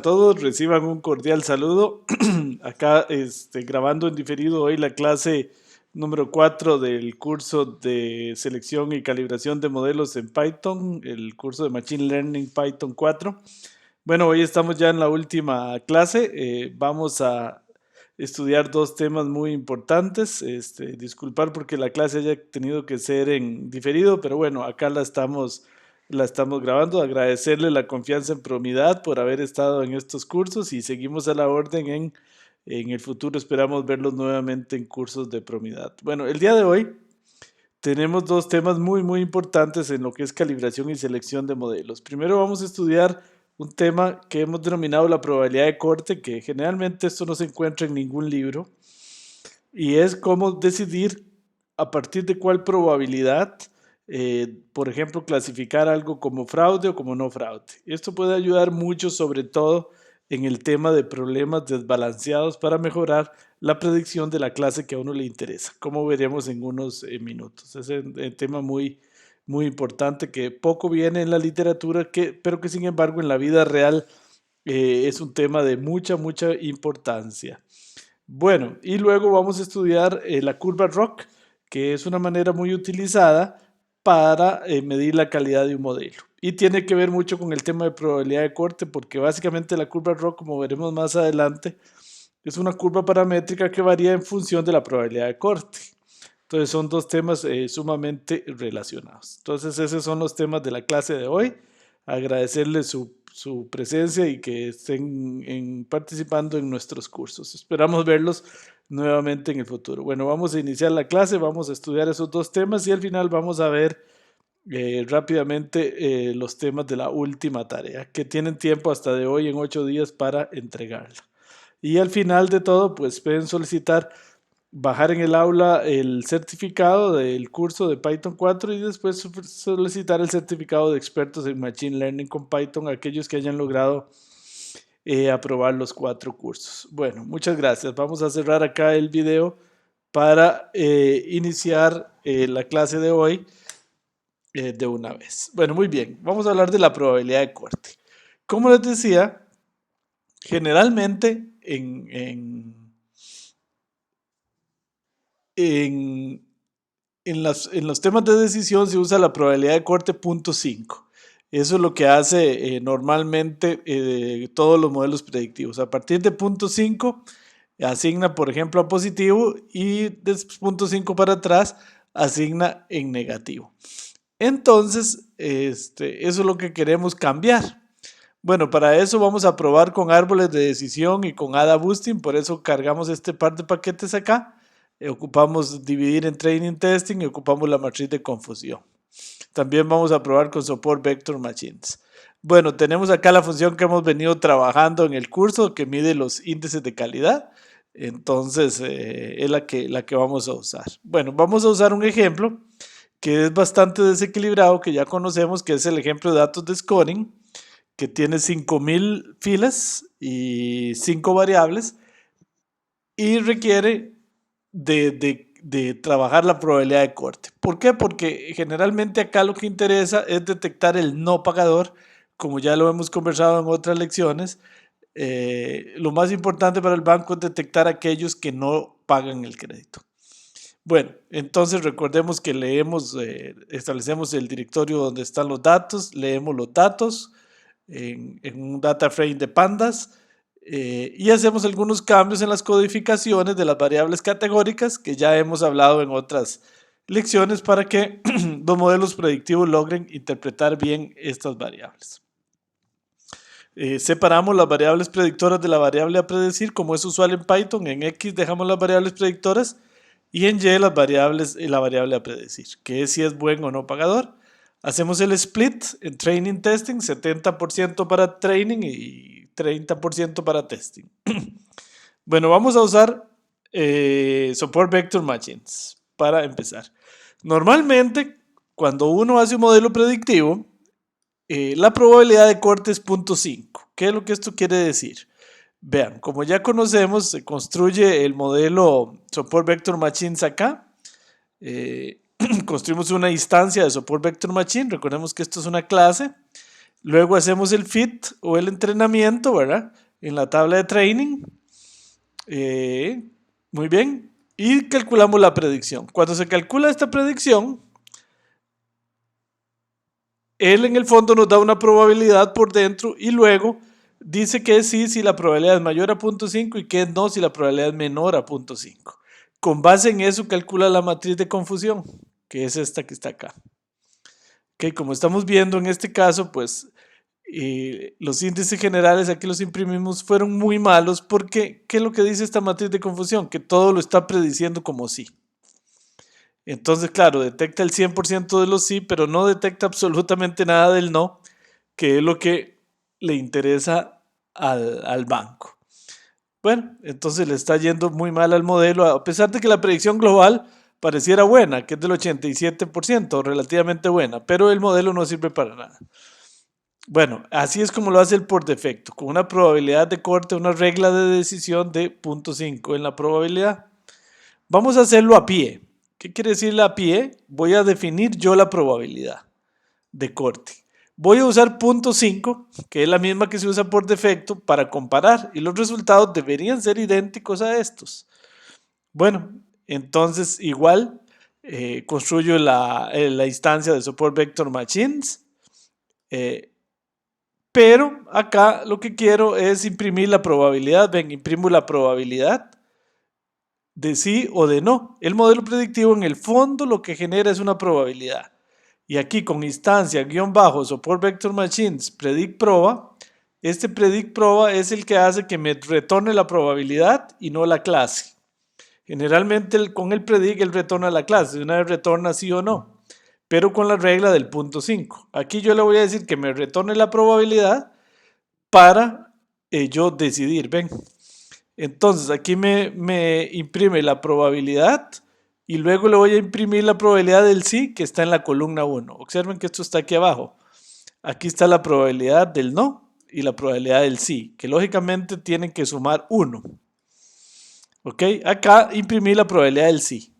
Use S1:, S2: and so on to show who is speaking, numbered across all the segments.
S1: Todos reciban un cordial saludo. Acá grabando en diferido hoy la clase número 4 del curso de selección y calibración de modelos en Python, el curso de Machine Learning Python 4. Bueno, hoy estamos ya en la última clase. Vamos a estudiar dos temas muy importantes. Disculpar porque la clase haya tenido que ser en diferido, pero bueno, acá la estamos grabando. Agradecerle la confianza en Promidad por haber estado en estos cursos y seguimos a la orden en el futuro. Esperamos verlos nuevamente en cursos de Promidad. Bueno, el día de hoy tenemos dos temas muy importantes en lo que es calibración y selección de modelos. Primero vamos a estudiar un tema que hemos denominado la probabilidad de corte, que generalmente esto no se encuentra en ningún libro, y es cómo decidir a partir de cuál probabilidad, por ejemplo, clasificar algo como fraude o como no fraude. Esto puede ayudar mucho, sobre todo en el tema de problemas desbalanceados, para mejorar la predicción de la clase que a uno le interesa, como veremos en unos minutos. Es un tema muy importante que poco viene en la literatura, pero que sin embargo en la vida real es un tema de mucha importancia. Bueno, y luego vamos a estudiar la curva ROC, que es una manera muy utilizada para medir la calidad de un modelo. Y tiene que ver mucho con el tema de probabilidad de corte, porque básicamente la curva ROC, como veremos más adelante, es una curva paramétrica que varía en función de la probabilidad de corte. Entonces son dos temas sumamente relacionados. Entonces esos son los temas de la clase de hoy. Agradecerles su presencia y que estén participando en nuestros cursos. Esperamos verlos nuevamente en el futuro. Bueno, vamos a iniciar la clase, vamos a estudiar esos dos temas y al final vamos a ver rápidamente los temas de la última tarea, que tienen tiempo hasta de hoy en 8 días para entregarla. Y al final de todo, pues pueden solicitar bajar en el aula el certificado del curso de Python 4 y después solicitar el certificado de expertos en Machine Learning con Python a aquellos que hayan logrado aprobar los 4 cursos. Bueno, muchas gracias. Vamos a cerrar acá el video para iniciar la clase de hoy de una vez. Bueno, muy bien. Vamos a hablar de la probabilidad de corte. Como les decía, generalmente en, en los temas de decisión se usa la probabilidad de corte 0.5. Eso es lo que hace normalmente todos los modelos predictivos. A partir de 0.5 asigna, por ejemplo, a positivo y de 0.5 para atrás asigna en negativo. Entonces, eso es lo que queremos cambiar. Bueno, para eso vamos a probar con árboles de decisión y con ADA Boosting, por eso cargamos este par de paquetes acá. Ocupamos dividir en training testing y ocupamos la matriz de confusión. También vamos a probar con Support Vector Machines. Bueno, tenemos acá la función que hemos venido trabajando en el curso que mide los índices de calidad. Entonces, es la que vamos a usar. Bueno, vamos a usar un ejemplo que es bastante desequilibrado, que ya conocemos, que es el ejemplo de datos de scoring, que tiene 5000 filas y 5 variables y requiere de trabajar la probabilidad de corte. ¿Por qué? Porque generalmente acá lo que interesa es detectar el no pagador, como ya lo hemos conversado en otras lecciones. Lo más importante para el banco es detectar aquellos que no pagan el crédito. Bueno, entonces recordemos que establecemos el directorio donde están los datos, leemos los datos en un data frame de pandas y hacemos algunos cambios en las codificaciones de las variables categóricas que ya hemos hablado en otras lecciones para que los modelos predictivos logren interpretar bien estas variables. Separamos las variables predictoras de la variable a predecir, como es usual en Python. En X dejamos las variables predictoras y en Y la variable a predecir, que es si es buen o no pagador. Hacemos el split en training testing, 70% para training y 30% para testing. Bueno, vamos a usar Support Vector Machines para empezar. Normalmente, cuando uno hace un modelo predictivo, la probabilidad de corte es 0.5. ¿Qué es lo que esto quiere decir? Vean, como ya conocemos, se construye el modelo Support Vector Machines acá. Construimos una instancia de Support Vector Machine. Recordemos que esto es una clase. Luego hacemos el fit o el entrenamiento, ¿verdad? En la tabla de training. Muy bien. Y calculamos la predicción. Cuando se calcula esta predicción, él en el fondo nos da una probabilidad por dentro y luego dice que sí si la probabilidad es mayor a 0.5 y que no si la probabilidad es menor a 0.5. Con base en eso calcula la matriz de confusión, que es esta que está acá. Okay, como estamos viendo en este caso, pues los índices generales, aquí los imprimimos, fueron muy malos porque, ¿qué es lo que dice esta matriz de confusión? Que todo lo está prediciendo como sí. Entonces, claro, detecta el 100% de los sí, pero no detecta absolutamente nada del no, que es lo que le interesa al banco. Bueno, entonces le está yendo muy mal al modelo, a pesar de que la predicción global pareciera buena, que es del 87%, relativamente buena, pero el modelo no sirve para nada. Bueno, así es como lo hace el por defecto, con una probabilidad de corte, una regla de decisión de 0.5 en la probabilidad. Vamos a hacerlo a pie. ¿Qué quiere decir a pie? Voy a definir yo la probabilidad de corte. Voy a usar 0.5, que es la misma que se usa por defecto, para comparar y los resultados deberían ser idénticos a estos. Bueno, entonces igual construyo la instancia de Support Vector Machines, pero acá lo que quiero es imprimir la probabilidad. Ven, imprimo la probabilidad de sí o de no. El modelo predictivo en el fondo lo que genera es una probabilidad. Y aquí con instancia guión bajo support vector machines predict proba, este predict proba es el que hace que me retorne la probabilidad y no la clase. Generalmente con el predict él retorna la clase, de una vez retorna sí o no, pero con la regla del 0.5. Aquí yo le voy a decir que me retorne la probabilidad para yo decidir, ven. Entonces aquí me imprime la probabilidad y luego le voy a imprimir la probabilidad del sí que está en la columna 1. Observen que esto está aquí abajo. Aquí está la probabilidad del no y la probabilidad del sí, que lógicamente tienen que sumar 1. ¿Ok? Acá imprimí la probabilidad del sí.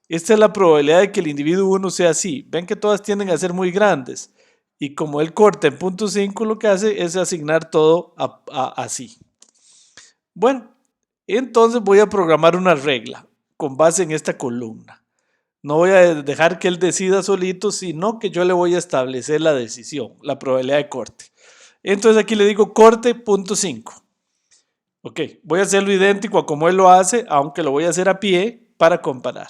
S1: Esta es la probabilidad de que el individuo 1 sea sí. Ven que todas tienden a ser muy grandes. Y como él corta en 0.5, lo que hace es asignar todo a sí. Bueno, entonces voy a programar una regla con base en esta columna. No voy a dejar que él decida solito, sino que yo le voy a establecer la decisión, la probabilidad de corte. Entonces aquí le digo corte 0.5. Ok, voy a hacerlo idéntico a como él lo hace, aunque lo voy a hacer a pie para comparar.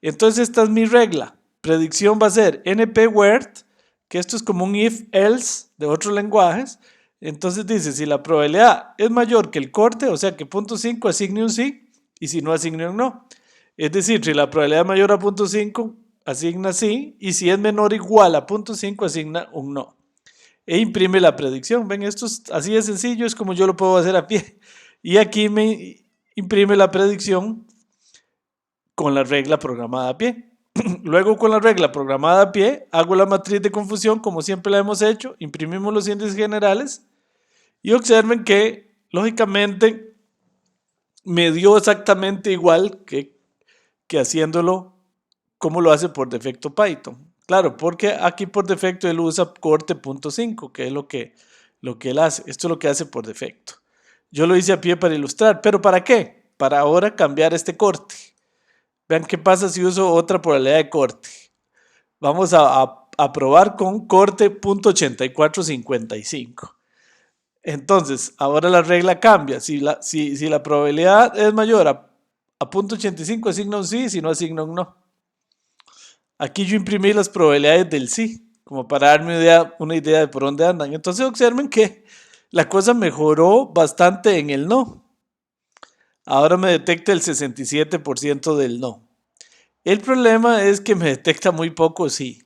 S1: Entonces esta es mi regla. Predicción va a ser np-word, que esto es como un if-else de otros lenguajes. Entonces dice, si la probabilidad es mayor que el corte, o sea que 0.5 asigne un sí, y si no asigne un no. Es decir, si la probabilidad es mayor a 0.5, asigna sí, y si es menor o igual a 0.5, asigna un no. E imprime la predicción. Ven, esto es así de sencillo, es como yo lo puedo hacer a pie. Y aquí me imprime la predicción con la regla programada a pie. Luego con la regla programada a pie, hago la matriz de confusión como siempre la hemos hecho, imprimimos los índices generales y observen que lógicamente me dio exactamente igual que haciéndolo como lo hace por defecto Python. Claro, porque aquí por defecto él usa corte 0.5, que es lo que él hace. Esto es lo que hace por defecto. Yo lo hice a pie para ilustrar, pero ¿para qué? Para ahora cambiar este corte. Vean qué pasa si uso otra probabilidad de corte. Vamos a probar con corte .8455. Entonces, ahora la regla cambia. Si la probabilidad es mayor a .85, asigna un sí, si no asigna un no. Aquí yo imprimí las probabilidades del sí, como para darme una idea de por dónde andan. Entonces observen que la cosa mejoró bastante en el no. Ahora me detecta el 67% del no. El problema es que me detecta muy poco sí.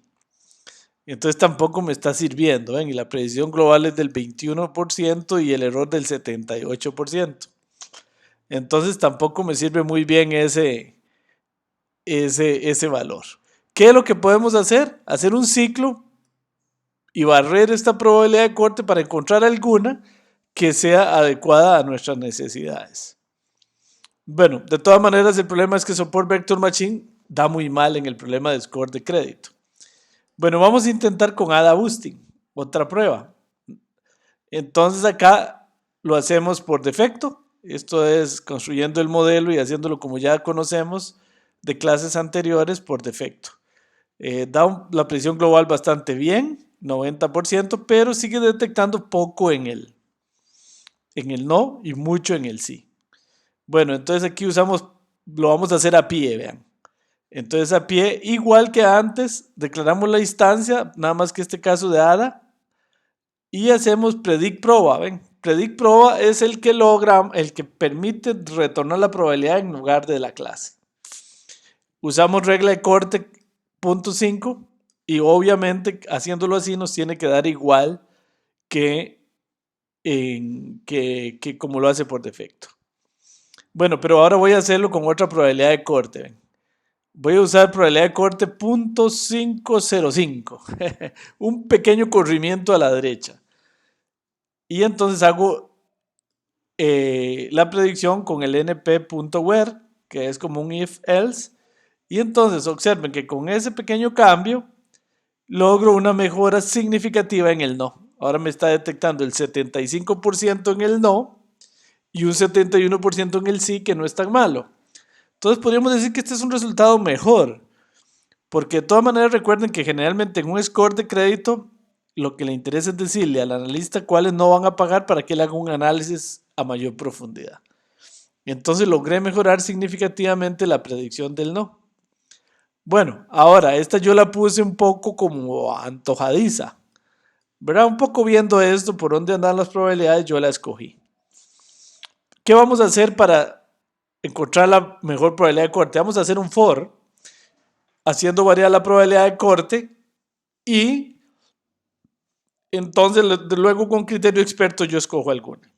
S1: Entonces tampoco me está sirviendo. ¿Ven? Y la predicción global es del 21% y el error del 78%. Entonces tampoco me sirve muy bien ese valor. ¿Qué es lo que podemos hacer? Hacer un ciclo y barrer esta probabilidad de corte para encontrar alguna que sea adecuada a nuestras necesidades. Bueno, de todas maneras el problema es que Support Vector Machine da muy mal en el problema de score de crédito. Bueno, vamos a intentar con ADA Boosting, otra prueba. Entonces acá lo hacemos por defecto. Esto es construyendo el modelo y haciéndolo como ya conocemos de clases anteriores por defecto. Da la predicción global bastante bien, 90%, pero sigue detectando poco en el no y mucho en el sí. Bueno, entonces aquí lo vamos a hacer a pie, vean. Entonces a pie, igual que antes, declaramos la instancia, nada más que este caso de ADA, y hacemos predict proba, ven. Predict proba es el que permite retornar la probabilidad en lugar de la clase. Usamos regla de corte .5 y obviamente haciéndolo así nos tiene que dar igual que como lo hace por defecto. Bueno, pero ahora voy a hacerlo con otra probabilidad de corte. ¿Ven? Voy a usar probabilidad de corte .505. Un pequeño corrimiento a la derecha. Y entonces hago la predicción con el np.where, que es como un if-else. Y entonces observen que con ese pequeño cambio logro una mejora significativa en el no. Ahora me está detectando el 75% en el no y un 71% en el sí, que no es tan malo. Entonces podríamos decir que este es un resultado mejor, porque de todas maneras recuerden que generalmente en un score de crédito lo que le interesa es decirle al analista cuáles no van a pagar para que él haga un análisis a mayor profundidad. Entonces logré mejorar significativamente la predicción del no. Bueno, ahora esta yo la puse un poco como antojadiza, ¿verdad? Un poco viendo esto, por dónde andan las probabilidades, yo la escogí. ¿Qué vamos a hacer para encontrar la mejor probabilidad de corte? Vamos a hacer un for, haciendo variar la probabilidad de corte y entonces luego con criterio experto yo escojo alguna.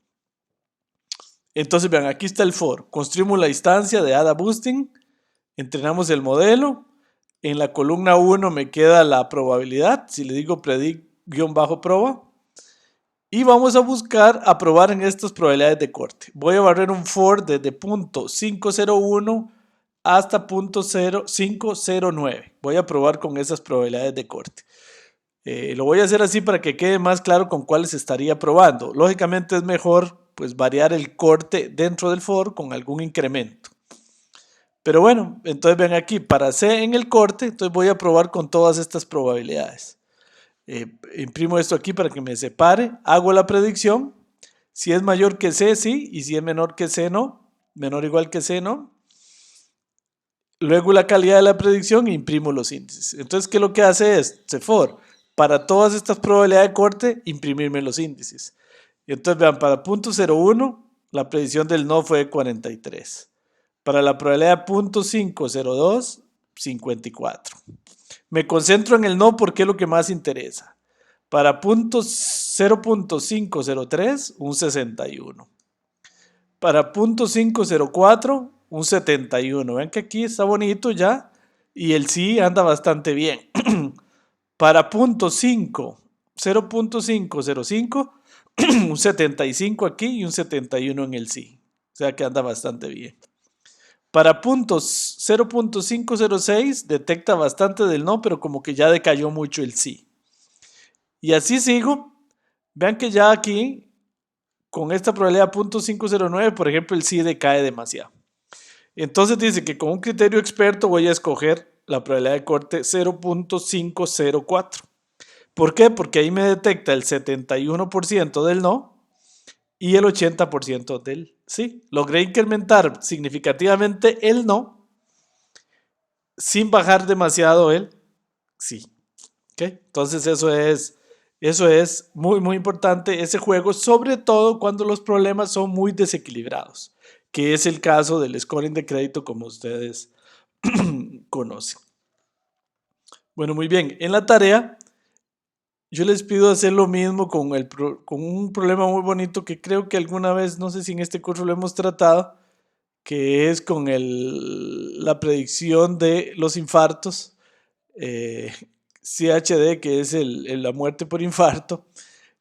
S1: Entonces vean, aquí está el for. Construimos la instancia de ADA Boosting, entrenamos el modelo. En la columna 1 me queda la probabilidad, si le digo predict-proba. Y vamos a buscar aprobar en estas probabilidades de corte. Voy a barrer un for desde punto 501 hasta punto 509. Voy a probar con esas probabilidades de corte. Lo voy a hacer así para que quede más claro con cuáles estaría probando. Lógicamente es mejor pues variar el corte dentro del for con algún incremento. Pero bueno, entonces ven aquí, para C en el corte, entonces voy a probar con todas estas probabilidades. Imprimo esto aquí para que me separe, hago la predicción, si es mayor que C, sí, y si es menor que C, no, menor o igual que C, no. Luego la calidad de la predicción e imprimo los índices. Entonces, ¿qué es lo que hace es CFOR? Para todas estas probabilidades de corte, imprimirme los índices. Y entonces vean, para punto 01, la predicción del no fue 43. Para la probabilidad .502, 54. Me concentro en el no porque es lo que más interesa. Para 0.503, un 61. Para .504, un 71. Ven que aquí está bonito ya y el sí anda bastante bien. Para 0.505, un 75 aquí y un 71 en el sí. O sea que anda bastante bien. Para 0.506 detecta bastante del no, pero como que ya decayó mucho el sí. Y así sigo. Vean que ya aquí, con esta probabilidad .509, por ejemplo, el sí decae demasiado. Entonces dice que con un criterio experto voy a escoger la probabilidad de corte 0.504. ¿Por qué? Porque ahí me detecta el 71% del no y el 80% del sí. Logré incrementar significativamente el no sin bajar demasiado el sí. ¿Okay? Entonces eso es muy, muy importante ese juego, sobre todo cuando los problemas son muy desequilibrados, que es el caso del scoring de crédito como ustedes conocen. Bueno, muy bien. En la tarea yo les pido hacer lo mismo con un problema muy bonito que creo que alguna vez, no sé si en este curso lo hemos tratado, que es con la predicción de los infartos, CHD, que es la muerte por infarto,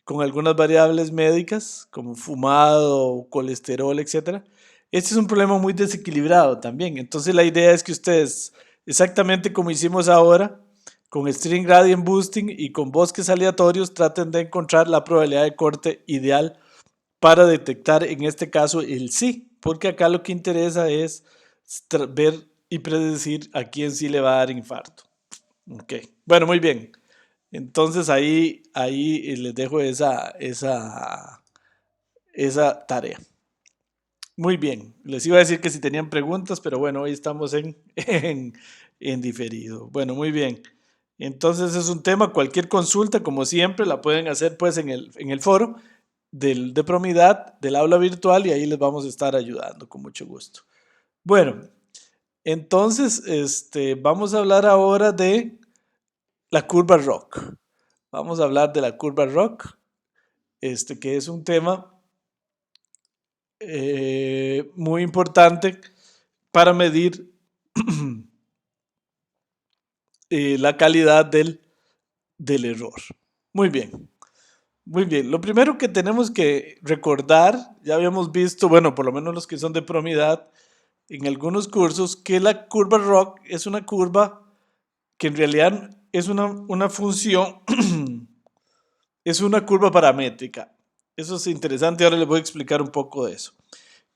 S1: con algunas variables médicas como fumado, colesterol, etc. Este es un problema muy desequilibrado también. Entonces la idea es que ustedes, exactamente como hicimos ahora, Con string gradient boosting y con bosques aleatorios traten de encontrar la probabilidad de corte ideal para detectar en este caso el sí, porque acá lo que interesa es ver y predecir a quién sí le va a dar infarto. Ok, bueno, muy bien. Entonces ahí les dejo esa tarea. Muy bien, les iba a decir que si tenían preguntas, pero bueno, hoy estamos en diferido. Bueno, muy bien. Entonces es un tema, cualquier consulta, como siempre, la pueden hacer pues en el foro de Promidad, del aula virtual, y ahí les vamos a estar ayudando con mucho gusto. Bueno, entonces vamos a hablar ahora de la curva ROC. Vamos a hablar de la curva ROC, que es un tema muy importante para medir la calidad del error. Muy bien, muy bien. Lo primero que tenemos que recordar, ya habíamos visto, bueno, por lo menos los que son de Promidad, en algunos cursos, que la curva ROC es una curva que en realidad es una función, es una curva paramétrica. Eso es interesante, ahora les voy a explicar un poco de eso.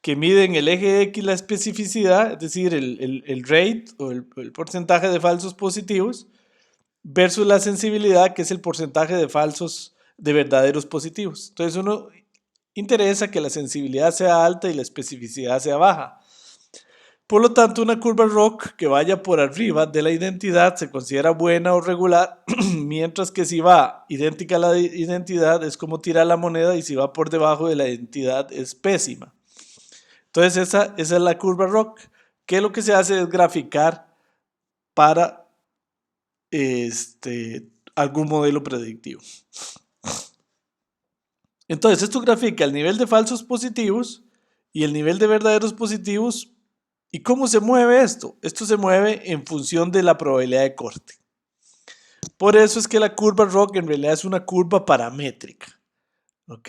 S1: Que mide en el eje X la especificidad, es decir, el rate o el porcentaje de falsos positivos, versus la sensibilidad, que es el porcentaje de falsos de verdaderos positivos. Entonces uno interesa que la sensibilidad sea alta y la especificidad sea baja. Por lo tanto, una curva ROC que vaya por arriba de la identidad se considera buena o regular, mientras que si va idéntica a la identidad es como tirar la moneda, y si va por debajo de la identidad es pésima. Entonces esa es la curva ROC, que lo que se hace es graficar para algún modelo predictivo. Entonces esto grafica el nivel de falsos positivos y el nivel de verdaderos positivos. ¿Y cómo se mueve esto? Esto se mueve en función de la probabilidad de corte. Por eso es que la curva ROC en realidad es una curva paramétrica. ¿Ok?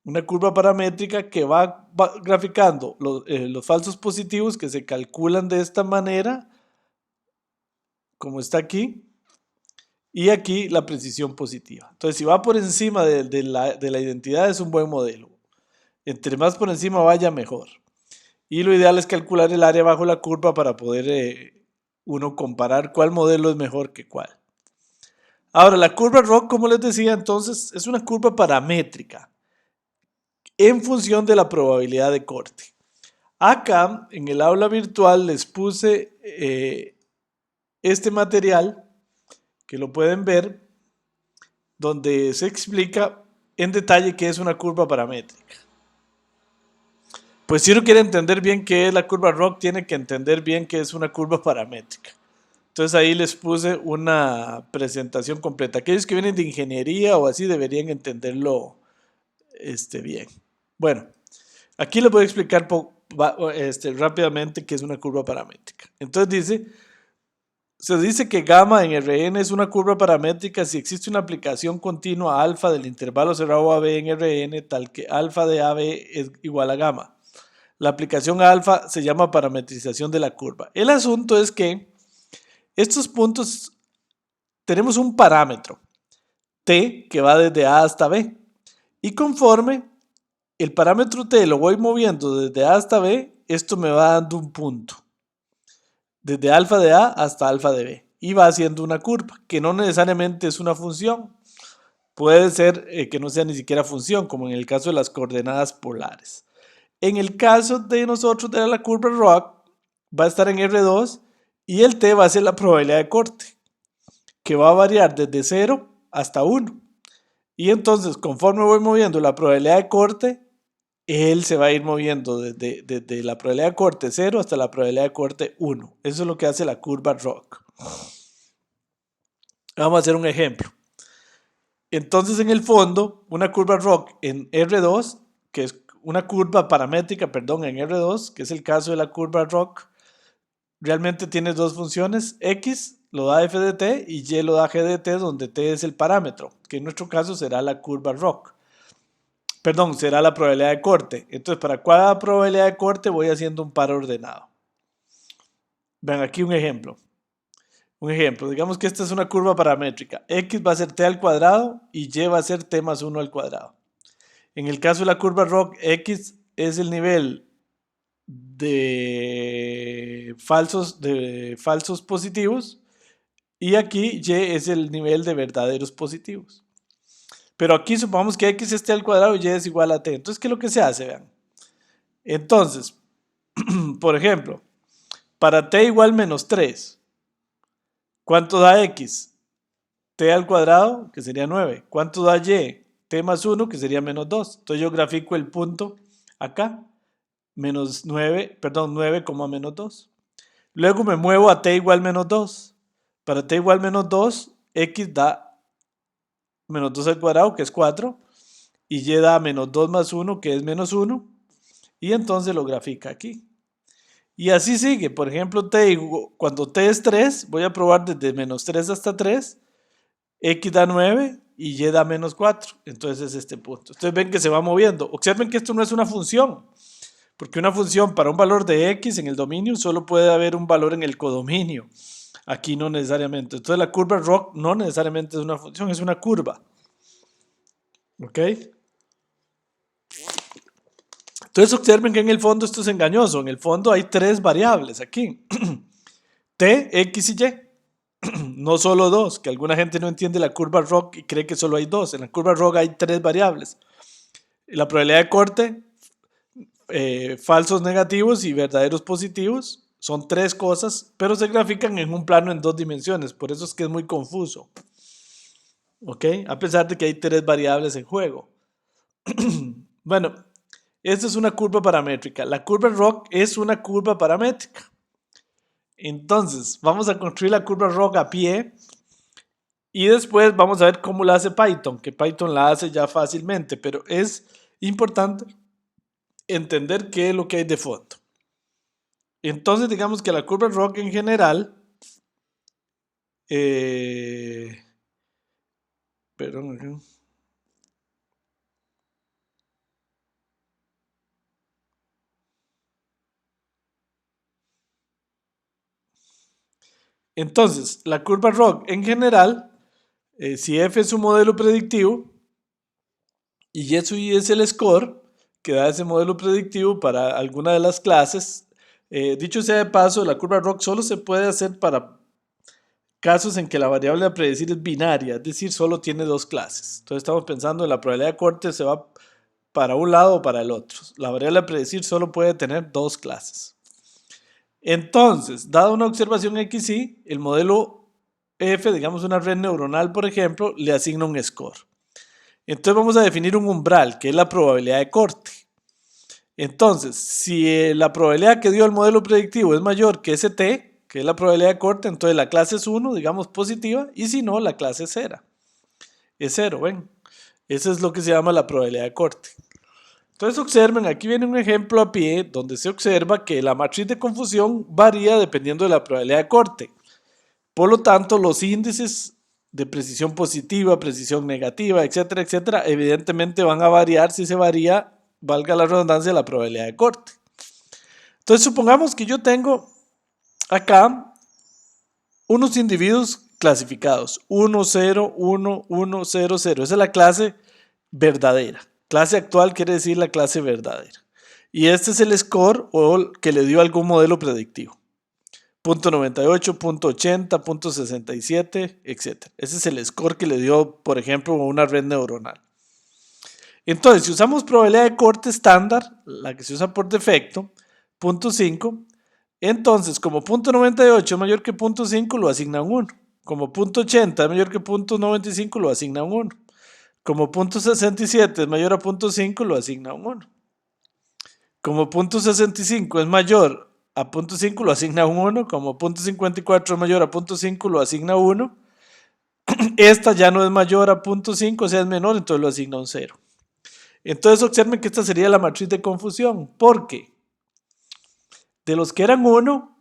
S1: Una curva paramétrica que va graficando los falsos positivos, que se calculan de esta manera, como está aquí, y aquí la precisión positiva. Entonces, si va por encima de la identidad, es un buen modelo. Entre más por encima vaya, mejor. Y lo ideal es calcular el área bajo la curva para poder uno comparar cuál modelo es mejor que cuál. Ahora, la curva ROC, como les decía, entonces es una curva paramétrica en función de la probabilidad de corte. Acá, en el aula virtual, les puse este material, que lo pueden ver, donde se explica en detalle qué es una curva paramétrica. Pues si uno quiere entender bien qué es la curva ROC, tiene que entender bien qué es una curva paramétrica. Entonces ahí les puse una presentación completa. Aquellos que vienen de ingeniería o así deberían entenderlo bien. Bueno, aquí les voy a explicar rápidamente qué es una curva paramétrica. Entonces se dice que gamma en Rn es una curva paramétrica si existe una aplicación continua alfa del intervalo cerrado AB en Rn tal que alfa de AB es igual a gamma. La aplicación alfa se llama parametrización de la curva. El asunto es que estos puntos tenemos un parámetro t que va desde A hasta B, y conforme el parámetro t lo voy moviendo desde A hasta B, esto me va dando un punto desde alfa de A hasta alfa de B, y va haciendo una curva que no necesariamente es una función. Puede ser que no sea ni siquiera función, como en el caso de las coordenadas polares. En el caso de nosotros de la curva ROC, va a estar en R2 y el t va a ser la probabilidad de corte, que va a variar desde 0 hasta 1. Y entonces, conforme voy moviendo la probabilidad de corte, él se va a ir moviendo desde la probabilidad de corte 0 hasta la probabilidad de corte 1. Eso es lo que hace la curva ROC. Vamos a hacer un ejemplo. Entonces, en el fondo, una curva ROC en R2, que es una curva paramétrica, perdón, en R2, que es el caso de la curva ROC, realmente tiene dos funciones. X lo da f de t y y lo da g de t, donde t es el parámetro, que en nuestro caso será la curva ROC. Perdón, será la probabilidad de corte. Entonces, para cada probabilidad de corte voy haciendo un par ordenado. Vean aquí un ejemplo. Un ejemplo, digamos que esta es una curva paramétrica. X va a ser t al cuadrado y y va a ser t más 1 al cuadrado. En el caso de la curva ROC, X es el nivel de falsos positivos y aquí Y es el nivel de verdaderos positivos. Pero aquí supongamos que X es t al cuadrado y Y es igual a t. Entonces, ¿qué es lo que se hace? Vean. Entonces, por ejemplo, para t igual menos 3, ¿cuánto da X? T al cuadrado, que sería 9. ¿Cuánto da Y? T más 1, que sería menos 2. Entonces yo grafico el punto acá, menos 9, perdón, 9, menos 2. Luego me muevo a t igual menos 2. Para t igual menos 2, X da menos 2 al cuadrado, que es 4, y Y da menos 2 más 1, que es menos 1, y entonces lo grafica aquí. Y así sigue, por ejemplo, cuando t es 3, voy a probar desde menos 3 hasta 3, X da 9 y Y da menos 4, entonces es este punto. Ustedes ven que se va moviendo. Observen que esto no es una función, porque una función para un valor de X en el dominio solo puede haber un valor en el codominio. Aquí no necesariamente. Entonces la curva ROC no necesariamente es una función, es una curva. ¿Ok? Entonces observen que en el fondo esto es engañoso. En el fondo hay tres variables aquí. T, X y Y. No solo dos, que alguna gente no entiende la curva ROC y cree que solo hay dos. En la curva ROC hay tres variables. La probabilidad de corte, falsos negativos y verdaderos positivos. Son tres cosas, pero se grafican en un plano en dos dimensiones. Por eso es que es muy confuso. ¿Ok? A pesar de que hay tres variables en juego. Bueno, esta es una curva paramétrica. La curva ROC es una curva paramétrica. Entonces, vamos a construir la curva ROC a pie y después vamos a ver cómo la hace Python, que Python la hace ya fácilmente, pero es importante entender qué es lo que hay de fondo. Entonces, digamos que la curva ROC en general, perdón, entonces, la curva ROC en general, si f es un modelo predictivo y eso y es el score que da ese modelo predictivo para alguna de las clases, dicho sea de paso, la curva ROC solo se puede hacer para casos en que la variable a predecir es binaria, es decir, solo tiene dos clases. Entonces estamos pensando en la probabilidad de corte se va para un lado o para el otro. La variable a predecir solo puede tener dos clases. Entonces, dada una observación XY, el modelo F, digamos una red neuronal, por ejemplo, le asigna un score. Entonces vamos a definir un umbral, que es la probabilidad de corte. Entonces, si la probabilidad que dio el modelo predictivo es mayor que ese t, que es la probabilidad de corte, entonces la clase es 1, digamos positiva, y si no, la clase es 0. Es 0, ¿ven? Eso es lo que se llama la probabilidad de corte. Entonces observen, aquí viene un ejemplo a pie donde se observa que la matriz de confusión varía dependiendo de la probabilidad de corte. Por lo tanto, los índices de precisión positiva, precisión negativa, etcétera, etcétera, evidentemente van a variar si se varía, valga la redundancia, la probabilidad de corte. Entonces supongamos que yo tengo acá unos individuos clasificados 1, 0, 1, 1, 0, 0. Esa es la clase verdadera. Clase actual quiere decir la clase verdadera. Y este es el score o que le dio algún modelo predictivo. Punto 98, punto 80, punto 67, etc. Ese es el score que le dio, por ejemplo, una red neuronal. Entonces, si usamos probabilidad de corte estándar, la que se usa por defecto, punto 5, entonces como punto 98 es mayor que punto 5, lo asigna un 1. Como punto 80 es mayor que punto 95, lo asigna un 1. Como punto 67 es mayor a punto 5, lo asigna un 1. Como punto 65 es mayor a punto 5, lo asigna un 1. Como punto 54 es mayor a punto 5, lo asigna 1. Esta ya no es mayor a punto 5, o sea, es menor, entonces lo asigna un 0. Entonces observen que esta sería la matriz de confusión, porque de los que eran 1,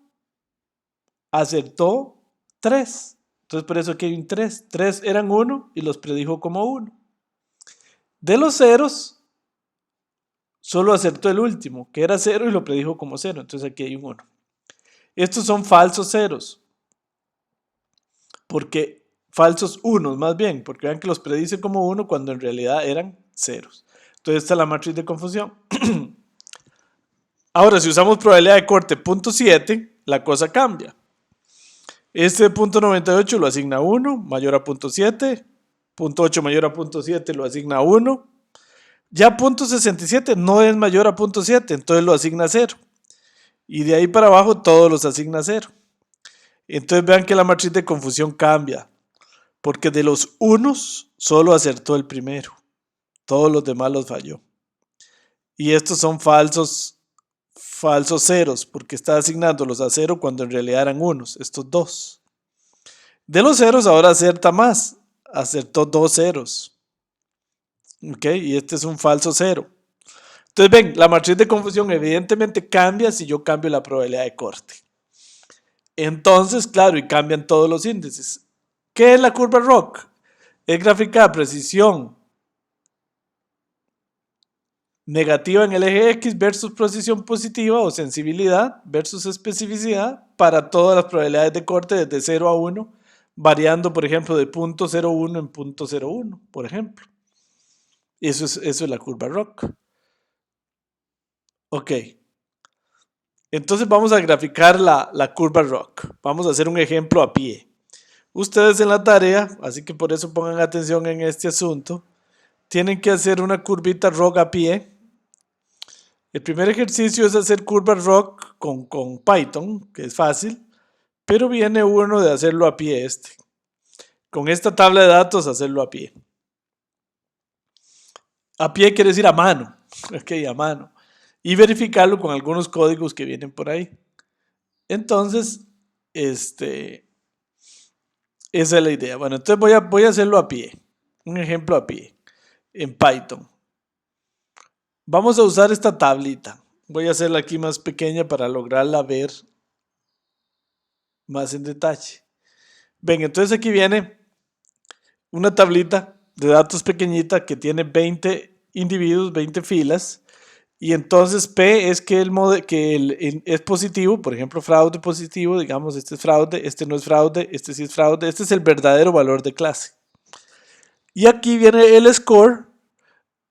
S1: acertó 3. Entonces por eso aquí hay un 3. 3 eran 1 y los predijo como 1. De los ceros, solo acertó el último, que era 0 y lo predijo como 0. Entonces aquí hay un 1. Estos son falsos ceros. porque falsos unos más bien, porque vean que los predice como 1 cuando en realidad eran ceros. Entonces esta es la matriz de confusión. Ahora, si usamos probabilidad de corte .7, la cosa cambia. Este .98 lo asigna 1, mayor a .7, .8 mayor a .7 lo asigna 1. Ya .67 no es mayor a .7, entonces lo asigna 0. Y de ahí para abajo todos los asigna 0. Entonces vean que la matriz de confusión cambia, porque de los unos solo acertó el primero, todos los demás los falló. Y estos son falsos ceros, porque está asignándolos a 0 cuando en realidad eran unos, estos dos. De los ceros ahora acerta más, acertó 2 ceros. ¿Ok? Y este es un falso 0. Entonces ven, la matriz de confusión evidentemente cambia si yo cambio la probabilidad de corte. Entonces, claro, y cambian todos los índices. ¿Qué es la curva ROC? Es graficar precisión negativa en el eje X versus precisión positiva o sensibilidad versus especificidad para todas las probabilidades de corte desde 0 a 1, variando, por ejemplo, de .01 en .01, por ejemplo. Eso es la curva ROC. Ok. Entonces vamos a graficar la curva ROC. Vamos a hacer un ejemplo a pie. Ustedes en la tarea, así que por eso pongan atención en este asunto, tienen que hacer una curvita ROC a pie. El primer ejercicio es hacer curvas ROC con Python, que es fácil, pero viene uno de hacerlo a pie con esta tabla de datos hacerlo a pie. A pie quiere decir a mano, ok, a mano. Y verificarlo con algunos códigos que vienen por ahí. Entonces, esa es la idea. Bueno, entonces voy a hacerlo a pie. Un ejemplo a pie en Python. Vamos a usar esta tablita. Voy a hacerla aquí más pequeña para lograrla ver más en detalle. Ven, entonces aquí viene una tablita de datos pequeñita que tiene 20 individuos, 20 filas. Y entonces P es que es positivo, por ejemplo, fraude positivo, digamos, este es fraude, este no es fraude, este sí es fraude, este es el verdadero valor de clase. Y aquí viene el score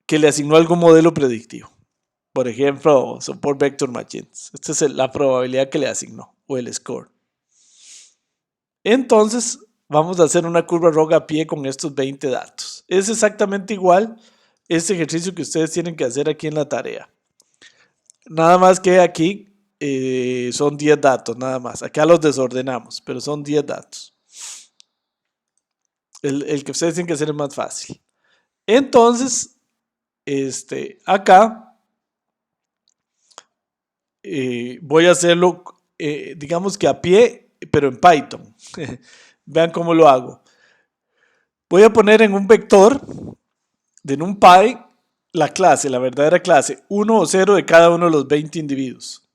S1: que le asignó algún modelo predictivo. Por ejemplo, Support Vector Machines. Esta es la probabilidad que le asignó, o el score. Entonces, vamos a hacer una curva ROC a pie con estos 20 datos. Es exactamente igual este ejercicio que ustedes tienen que hacer aquí en la tarea. Nada más que aquí son 10 datos, nada más. Acá los desordenamos, pero son 10 datos. El que ustedes tienen que hacer es más fácil. Entonces, acá voy a hacerlo, digamos que a pie, pero en Python. Vean cómo lo hago. Voy a poner en un vector de NumPy la clase, la verdadera clase, 1 o 0 de cada uno de los 20 individuos.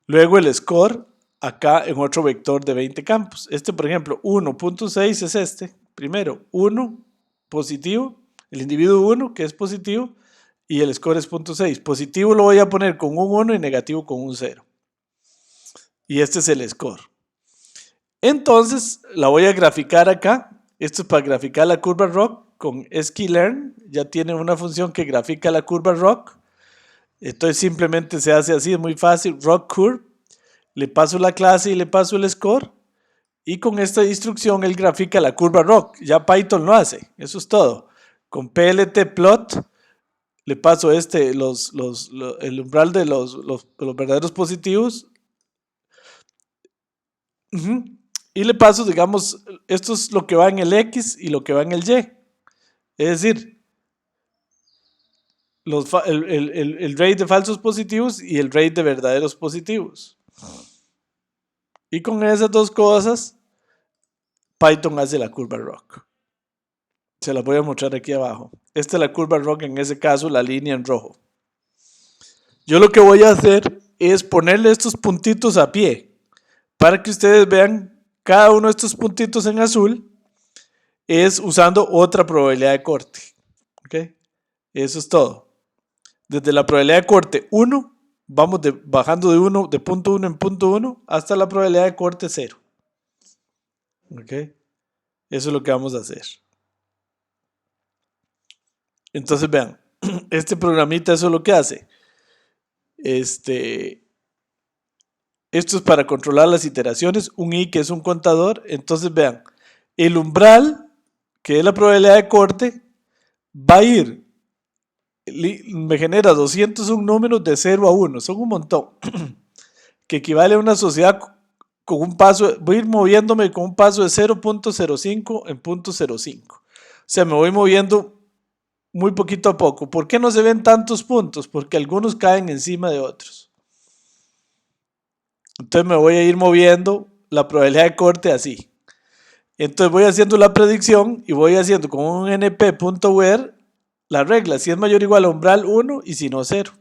S1: Luego el score acá en otro vector de 20 campos. Por ejemplo, 1.6 es este. Primero, 1 positivo, el individuo 1 que es positivo y el score es 0.6. Positivo lo voy a poner con un 1 y negativo con un 0. Y este es el score. Entonces la voy a graficar acá. Esto es para graficar la curva ROC con sklearn. Ya tiene una función que grafica la curva ROC. Entonces simplemente se hace así, es muy fácil. ROC curve. Le paso la clase y le paso el score. Y con esta instrucción él grafica la curva ROC. Ya Python lo hace. Eso es todo. Con pltplot le paso el umbral de los verdaderos positivos. Y le paso, digamos, esto es lo que va en el X y lo que va en el Y. Es decir, el rate de falsos positivos y el rate de verdaderos positivos. Y con esas dos cosas, Python hace la curva ROC. Se la voy a mostrar aquí abajo. Esta es la curva ROC, en ese caso la línea en rojo. Yo lo que voy a hacer es ponerle estos puntitos a pie para que ustedes vean cada uno de estos puntitos en azul es usando otra probabilidad de corte. ¿Okay? Eso es todo. Desde la probabilidad de corte 1, vamos bajando de punto 1 en punto 1 hasta la probabilidad de corte 0. ¿Okay? Eso es lo que vamos a hacer. Entonces vean, este programita eso es lo que hace. Esto es para controlar las iteraciones, un i que es un contador. Entonces vean, el umbral, que es la probabilidad de corte, va a ir, me genera 201 números de 0 a 1, son un montón, que equivale a una sociedad con un paso, voy a ir moviéndome con un paso de 0.05 en 0.05. O sea, me voy moviendo muy poquito a poco. ¿Por qué no se ven tantos puntos? Porque algunos caen encima de otros. Entonces me voy a ir moviendo la probabilidad de corte así. Entonces voy haciendo la predicción y voy haciendo con un np.where la regla, si es mayor o igual a umbral 1 y si no 0.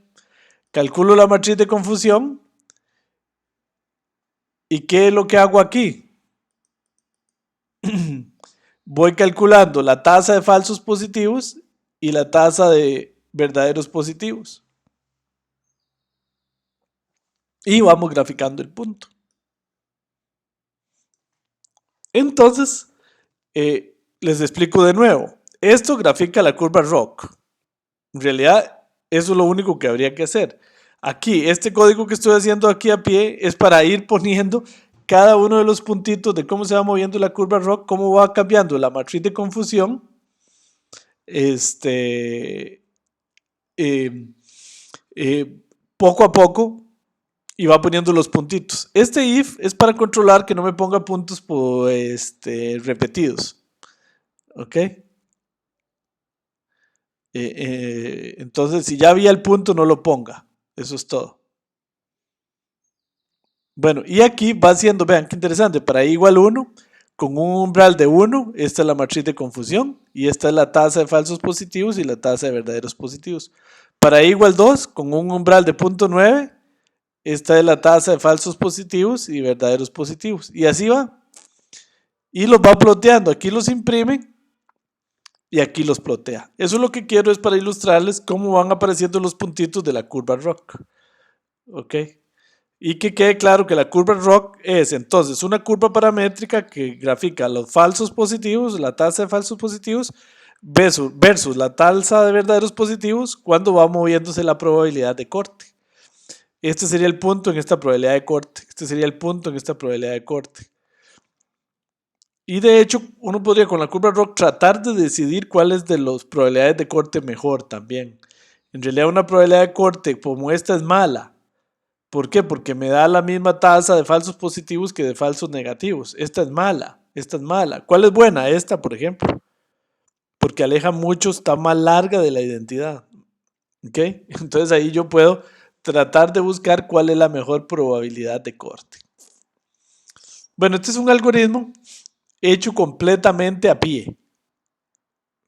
S1: Calculo la matriz de confusión. ¿Y qué es lo que hago aquí? Voy calculando la tasa de falsos positivos y la tasa de verdaderos positivos. Y vamos graficando el punto. Entonces, les explico de nuevo. Esto grafica la curva ROC. En realidad, eso es lo único que habría que hacer. Aquí, este código que estoy haciendo aquí a pie es para ir poniendo cada uno de los puntitos de cómo se va moviendo la curva ROC, cómo va cambiando la matriz de confusión, eh, poco a poco, y va poniendo los puntitos. Este if es para controlar que no me ponga puntos repetidos. ¿Ok? Entonces, si ya había el punto, no lo ponga. Eso es todo. Bueno, y aquí va haciendo, vean qué interesante, para i igual 1, con un umbral de 1, esta es la matriz de confusión, y esta es la tasa de falsos positivos y la tasa de verdaderos positivos. Para i igual 2, con un umbral de 0.9, esta es la tasa de falsos positivos y verdaderos positivos. Y así va. Y los va ploteando. Aquí los imprime y aquí los plotea. Eso es lo que quiero, es para ilustrarles cómo van apareciendo los puntitos de la curva ROC. ¿Ok? Y que quede claro que la curva ROC es entonces una curva paramétrica que grafica los falsos positivos, la tasa de falsos positivos, versus la tasa de verdaderos positivos cuando va moviéndose la probabilidad de corte. Este sería el punto en esta probabilidad de corte. Este sería el punto en esta probabilidad de corte. Y de hecho, uno podría con la curva ROC tratar de decidir cuáles de las probabilidades de corte mejor también. En realidad una probabilidad de corte como esta es mala. ¿Por qué? Porque me da la misma tasa de falsos positivos que de falsos negativos. Esta es mala, esta es mala. ¿Cuál es buena? Esta, por ejemplo. Porque aleja mucho, está más larga de la identidad. ¿Ok? Entonces ahí yo puedo tratar de buscar cuál es la mejor probabilidad de corte. Bueno, este es un algoritmo hecho completamente a pie.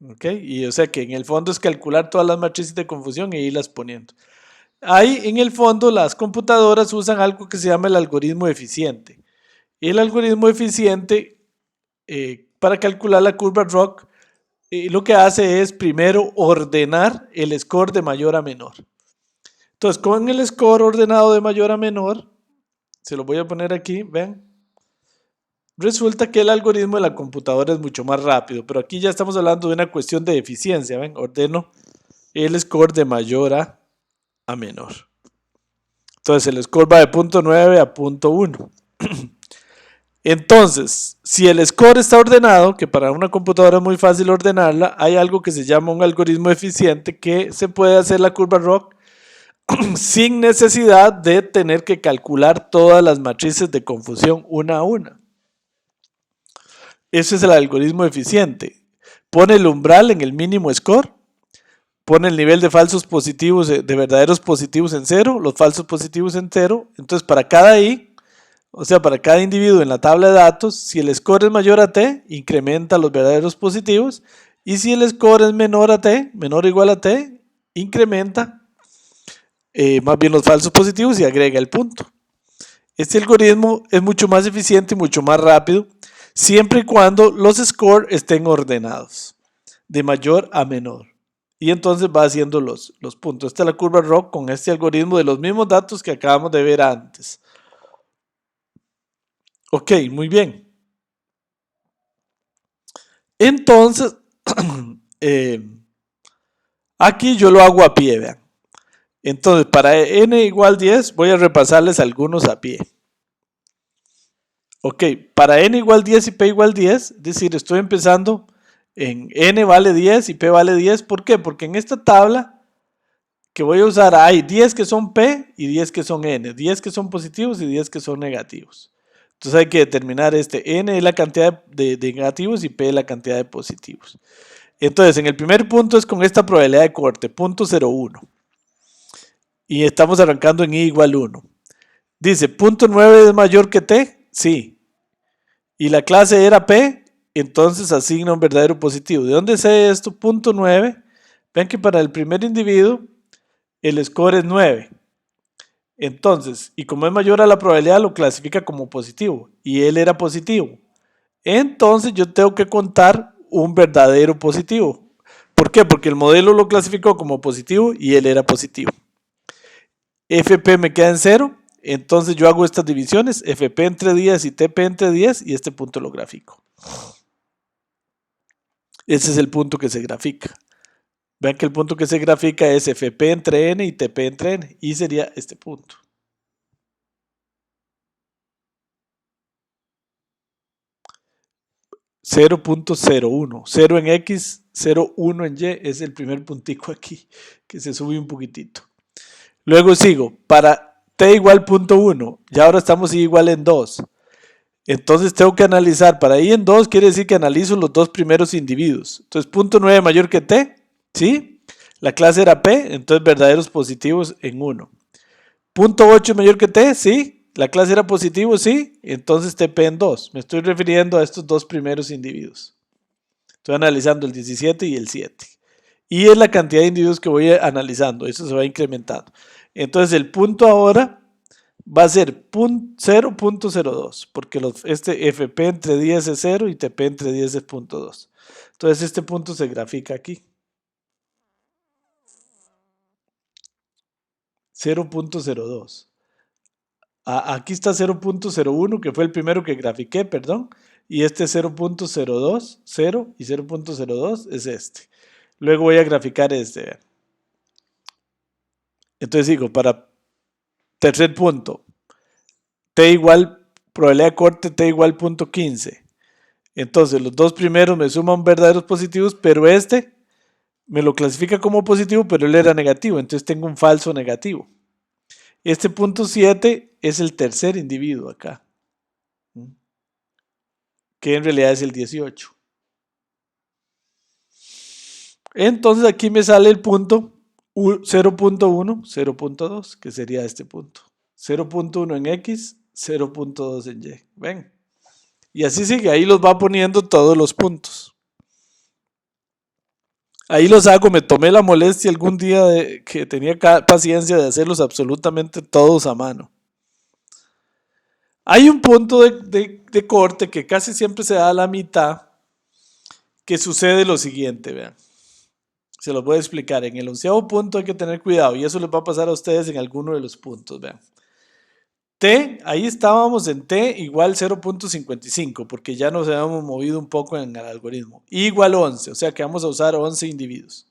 S1: ¿Ok? Y o sea que en el fondo es calcular todas las matrices de confusión e irlas poniendo. Ahí en el fondo las computadoras usan algo que se llama el algoritmo eficiente. El algoritmo eficiente para calcular la curva ROC lo que hace es primero ordenar el score de mayor a menor. Entonces con el score ordenado de mayor a menor, se lo voy a poner aquí, ven. Resulta que el algoritmo de la computadora es mucho más rápido, pero aquí ya estamos hablando de una cuestión de eficiencia, ven, ordeno el score de mayor a menor. Entonces el score va de 0.9 a 0.1. Entonces, si el score está ordenado, que para una computadora es muy fácil ordenarla, hay algo que se llama un algoritmo eficiente que se puede hacer la curva ROC sin necesidad de tener que calcular todas las matrices de confusión una a una. Ese es el algoritmo eficiente. Pone el umbral en el mínimo score, pone el nivel de falsos positivos, de verdaderos positivos en 0, los falsos positivos en 0. Entonces, para cada i, o sea, para cada individuo en la tabla de datos, si el score es mayor a t, incrementa los verdaderos positivos, y si el score es menor a t, menor o igual a t, incrementa más bien los falsos positivos y agrega el punto. Este algoritmo es mucho más eficiente y mucho más rápido, siempre y cuando los scores estén ordenados, de mayor a menor. Y entonces va haciendo los puntos. Esta es la curva ROC con este algoritmo de los mismos datos que acabamos de ver antes. Ok, muy bien. Entonces, aquí yo lo hago a pie, vean. Entonces, para n igual 10, voy a repasarles algunos a pie. Ok, para n igual 10 y p igual 10, es decir, estoy empezando en n vale 10 y p vale 10. ¿Por qué? Porque en esta tabla que voy a usar hay 10 que son p y 10 que son n, 10 que son positivos y 10 que son negativos. Entonces hay que determinar n es la cantidad de negativos y p es la cantidad de positivos. Entonces, en el primer punto es con esta probabilidad de corte, 0.01. Y estamos arrancando en i igual 1. Dice, ¿0.9 es mayor que t? Sí. Y la clase era p, entonces asigna un verdadero positivo. ¿De dónde sé esto? 0.9. Ven que para el primer individuo el score es 9. Entonces, y como es mayor a la probabilidad, lo clasifica como positivo. Y él era positivo. Entonces yo tengo que contar un verdadero positivo. ¿Por qué? Porque el modelo lo clasificó como positivo y él era positivo. FP me queda en 0. Entonces yo hago estas divisiones, FP entre 10 y TP entre 10 y este punto lo grafico. Ese es el punto que se grafica. Vean que el punto que se grafica es FP entre N y TP entre N. Y sería este punto. .01. 0 en X, 0,1 en Y. Es el primer puntico aquí, que se sube un poquitito. Luego sigo. Para T igual 0.1. Y ahora estamos igual en 2. Entonces tengo que analizar. Para I en 2 quiere decir que analizo los dos primeros individuos. Entonces 0.9 mayor que T. ¿Sí? La clase era P, entonces verdaderos positivos en 1. 0.8 mayor que T, sí. La clase era positivo, sí. Entonces TP en 2. Me estoy refiriendo a estos dos primeros individuos. Estoy analizando el 17 y el 7. Y es la cantidad de individuos que voy analizando. Eso se va incrementando. Entonces el punto ahora va a ser 0.02. Porque este FP entre 10 es 0 y TP entre 10 es 0.2. Entonces este punto se grafica aquí. 0.02. Aquí está 0.01, que fue el primero que grafiqué, perdón. Y este 0.02, 0 y 0.02 es este. Luego voy a graficar este. Entonces digo, para tercer punto, t igual, probabilidad de corte t igual 0.15. Entonces los dos primeros me suman verdaderos positivos, pero este me lo clasifica como positivo, pero él era negativo. Entonces tengo un falso negativo. Este punto 7 es el tercer individuo acá, que en realidad es el 18. Entonces aquí me sale el punto 0.1, 0.2, que sería este punto. 0.1 en X, 0.2 en Y. ¿Ven? Y así sigue, ahí los va poniendo todos los puntos. Ahí los hago, me tomé la molestia algún día que tenía paciencia de hacerlos absolutamente todos a mano. Hay un punto de corte que casi siempre se da a la mitad, que sucede lo siguiente, vean. Se los voy a explicar. En el 11º punto hay que tener cuidado y eso les va a pasar a ustedes en alguno de los puntos, vean. T, ahí estábamos en T igual 0.55 porque ya nos habíamos movido un poco en el algoritmo. I igual 11, o sea que vamos a usar 11 individuos.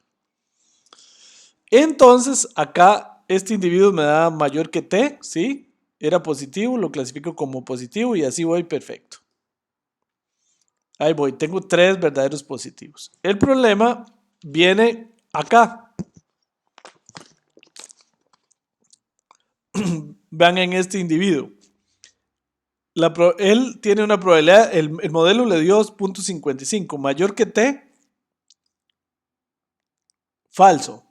S1: Entonces acá este individuo me da mayor que T, ¿sí? Era positivo, lo clasifico como positivo y así voy perfecto. Ahí voy, tengo 3 verdaderos positivos. El problema viene acá. Vean en este individuo. Él tiene una probabilidad, el modelo le dio 0.55, mayor que T, falso.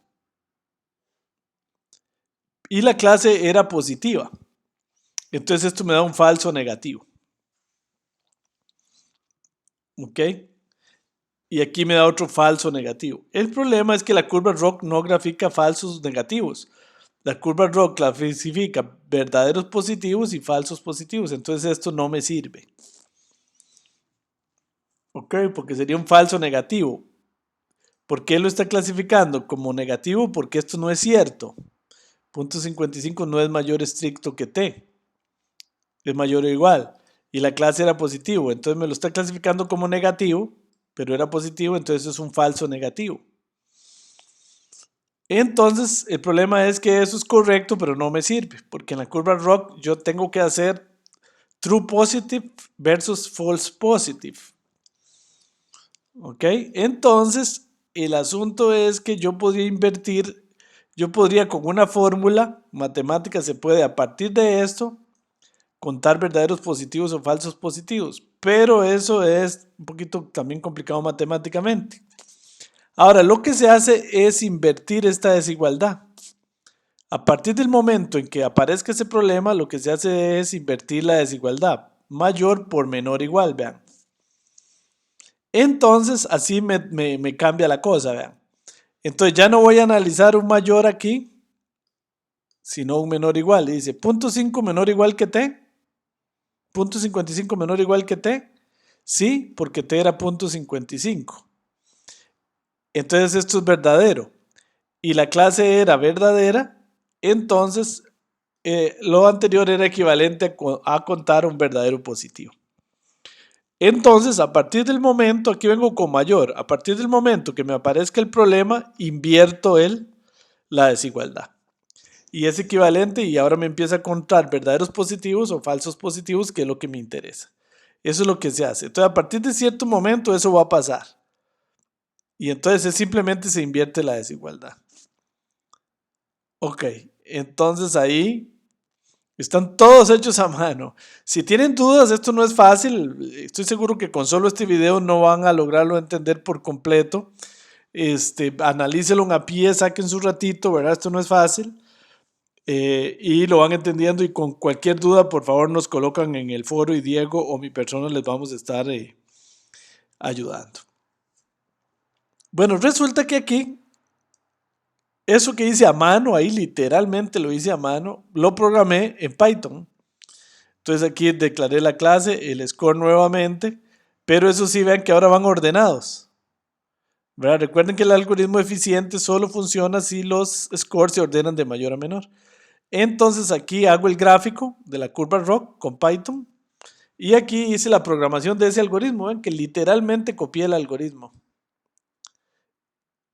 S1: Y la clase era positiva. Entonces esto me da un falso negativo. ¿Ok? Y aquí me da otro falso negativo. El problema es que la curva ROC no grafica falsos negativos. La curva ROC clasifica verdaderos positivos y falsos positivos. Entonces esto no me sirve. ¿Ok? Porque sería un falso negativo. ¿Por qué lo está clasificando como negativo? Porque esto no es cierto. 0.55 no es mayor estricto que T. Es mayor o igual. Y la clase era positivo. Entonces me lo está clasificando como negativo. pero era positivo, entonces es un falso negativo. Entonces, el problema es que eso es correcto, pero no me sirve, porque en la curva ROC yo tengo que hacer true positive versus false positive. ¿Ok? Entonces, el asunto es que yo podría invertir, yo podría con una fórmula matemática, se puede a partir de esto contar verdaderos positivos o falsos positivos, pero eso es un poquito también complicado matemáticamente. Ahora, lo que se hace es invertir esta desigualdad. A partir del momento en que aparezca ese problema, lo que se hace es invertir la desigualdad. Mayor por menor igual, vean. Entonces, así me cambia la cosa, vean. Entonces, ya no voy a analizar un mayor aquí, sino un menor igual. Y dice, 0.5 menor o igual que t. 0.55 menor o igual que t. Sí, porque t era 0.55. Entonces, esto es verdadero. Y la clase era verdadera. Entonces, lo anterior era equivalente a contar un verdadero positivo. Entonces, a partir del momento, aquí vengo con mayor, a partir del momento que me aparezca el problema, invierto la desigualdad. Y es equivalente y ahora me empieza a contar verdaderos positivos o falsos positivos, que es lo que me interesa. Eso es lo que se hace. Entonces, a partir de cierto momento, eso va a pasar. Y entonces simplemente se invierte la desigualdad. Ok, entonces ahí están todos hechos a mano. Si tienen dudas, esto no es fácil. Estoy seguro que con solo este video no van a lograrlo entender por completo. Analícelo a pie, saquen su ratito, ¿verdad? Esto no es fácil. Y lo van entendiendo, y con cualquier duda, por favor, nos colocan en el foro y Diego o mi persona les vamos a estar ayudando. Bueno, resulta que aquí, eso que hice a mano, ahí literalmente lo hice a mano, lo programé en Python. Entonces aquí declaré la clase, el score nuevamente, pero eso sí, vean que ahora van ordenados. ¿Verdad? Recuerden que el algoritmo eficiente solo funciona si los scores se ordenan de mayor a menor. Entonces aquí hago el gráfico de la curva ROC con Python y aquí hice la programación de ese algoritmo, ven que literalmente copié el algoritmo.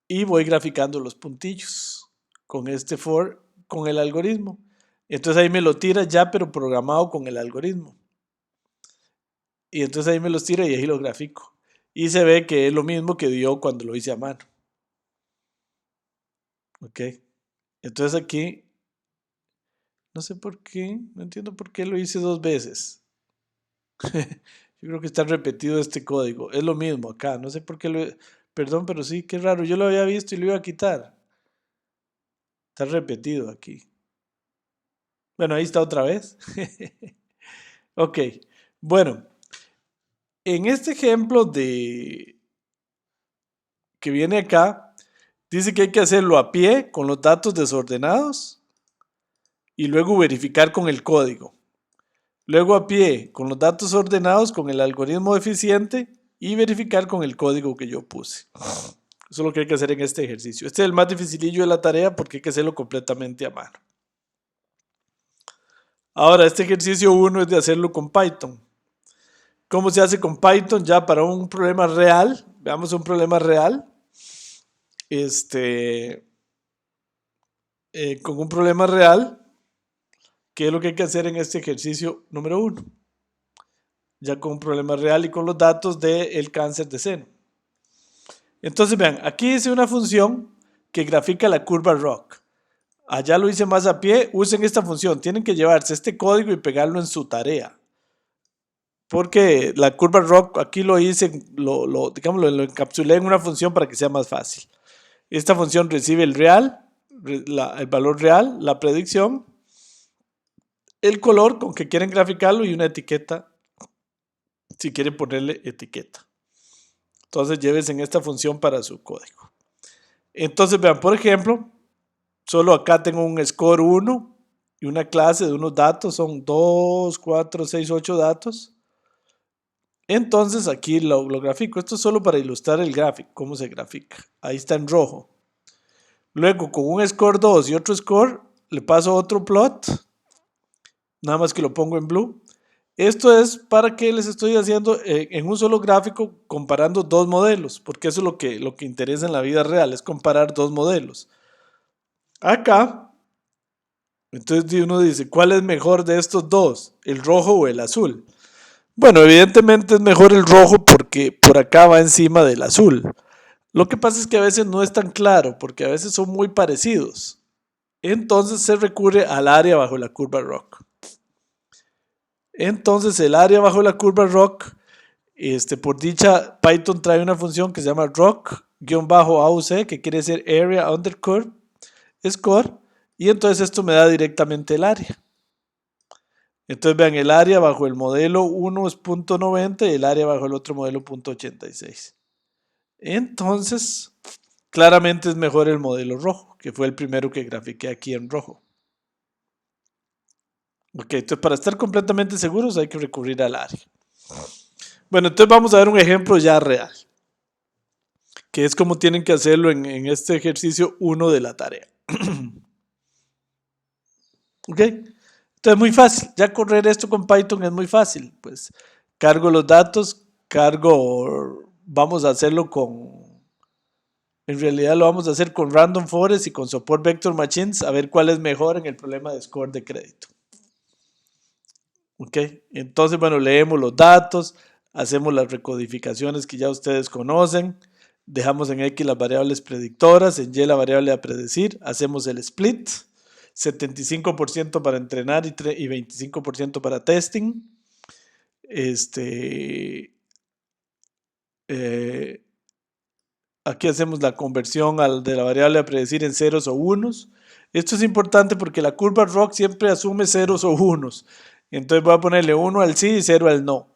S1: Y voy graficando los puntillos con este for con el algoritmo. Entonces ahí me lo tira ya, pero programado con el algoritmo. Y entonces ahí me los tira y ahí lo grafico. Y se ve que es lo mismo que dio cuando lo hice a mano. Ok. Entonces aquí, no sé por qué, no entiendo por qué lo hice dos veces. Yo creo que está repetido este código. Es lo mismo acá. No sé por qué Perdón, pero sí, qué raro. Yo lo había visto y lo iba a quitar. Está repetido aquí. Bueno, ahí está otra vez. Ok. Bueno, en este ejemplo que viene acá, dice que hay que hacerlo a pie con los datos desordenados y luego verificar con el código. Luego a pie con los datos ordenados con el algoritmo eficiente y verificar con el código que yo puse. Eso es lo que hay que hacer en este ejercicio. Este es el más dificilillo de la tarea porque hay que hacerlo completamente a mano. Ahora, este ejercicio 1 es de hacerlo con Python. ¿Cómo se hace con Python? Ya para un problema real. Veamos un problema real. Con un problema real, ¿qué es lo que hay que hacer en este ejercicio número 1? Ya con un problema real y con los datos del cáncer de seno. Entonces vean, aquí hice una función que grafica la curva ROC. Allá lo hice más a pie. Usen esta función. Tienen que llevarse este código y pegarlo en su tarea. Porque la curva ROC aquí lo hice, digamos, lo encapsulé en una función para que sea más fácil. Esta función recibe el real, el valor real, la predicción, el color con que quieren graficarlo y una etiqueta si quieren ponerle etiqueta. Entonces llévense en esta función para su código. Entonces vean, por ejemplo, solo acá tengo un score 1 y una clase de unos datos, son 2, 4, 6, 8 datos. Entonces aquí lo grafico. Esto es solo para ilustrar el gráfico, cómo se grafica. Ahí está en rojo. Luego con un score 2 y otro score, le paso otro plot, nada más que lo pongo en blue. Esto es para que les estoy haciendo en un solo gráfico comparando dos modelos, porque eso es lo que interesa en la vida real, es comparar dos modelos. Acá, entonces uno dice, ¿cuál es mejor de estos dos? ¿El rojo o el azul? Bueno, evidentemente es mejor el rojo porque por acá va encima del azul. Lo que pasa es que a veces no es tan claro, porque a veces son muy parecidos. Entonces se recurre al área bajo la curva ROC. Entonces el área bajo la curva ROC, por dicha, Python trae una función que se llama ROC-AUC, que quiere decir Area Under Curve Score, y entonces esto me da directamente el área. Entonces vean, el área bajo el modelo 1 es 0.90 y el área bajo el otro modelo 0.86. Entonces, claramente es mejor el modelo rojo, que fue el primero que grafiqué aquí en rojo. Ok, entonces para estar completamente seguros hay que recurrir al área. Bueno, entonces vamos a ver un ejemplo ya real, que es como tienen que hacerlo en este ejercicio 1 de la tarea. Ok, entonces muy fácil, ya correr esto con Python es muy fácil, pues cargo los datos, vamos a hacerlo en realidad lo vamos a hacer con Random Forest y con Support Vector Machines, a ver cuál es mejor en el problema de score de crédito. Ok, entonces bueno, leemos los datos, hacemos las recodificaciones que ya ustedes conocen, dejamos en X las variables predictoras, en Y la variable a predecir, hacemos el split, 75% para entrenar y 25% para testing. Aquí hacemos la conversión de la variable a predecir en ceros o unos. Esto es importante porque la curva ROC siempre asume ceros o unos. Entonces voy a ponerle 1 al sí y 0 al no.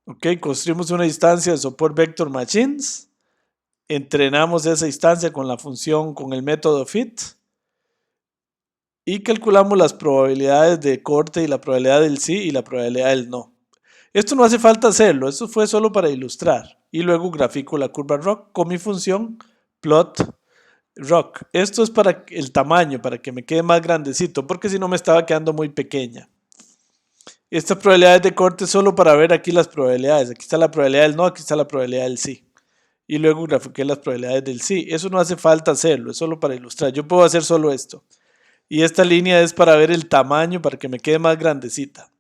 S1: Ok, construimos una instancia de Support Vector Machines. Entrenamos esa instancia con la función, con el método fit. Y calculamos las probabilidades de corte y la probabilidad del sí y la probabilidad del no. Esto no hace falta hacerlo, esto fue solo para ilustrar. Y luego grafico la curva ROC con mi función plot ROC. Esto es para el tamaño, para que me quede más grandecito, porque si no me estaba quedando muy pequeña. Estas probabilidades de corte es solo para ver aquí las probabilidades. Aquí está la probabilidad del no, aquí está la probabilidad del sí. Y luego grafiqué las probabilidades del sí. Eso no hace falta hacerlo, es solo para ilustrar. Yo puedo hacer solo esto. Y esta línea es para ver el tamaño, para que me quede más grandecita.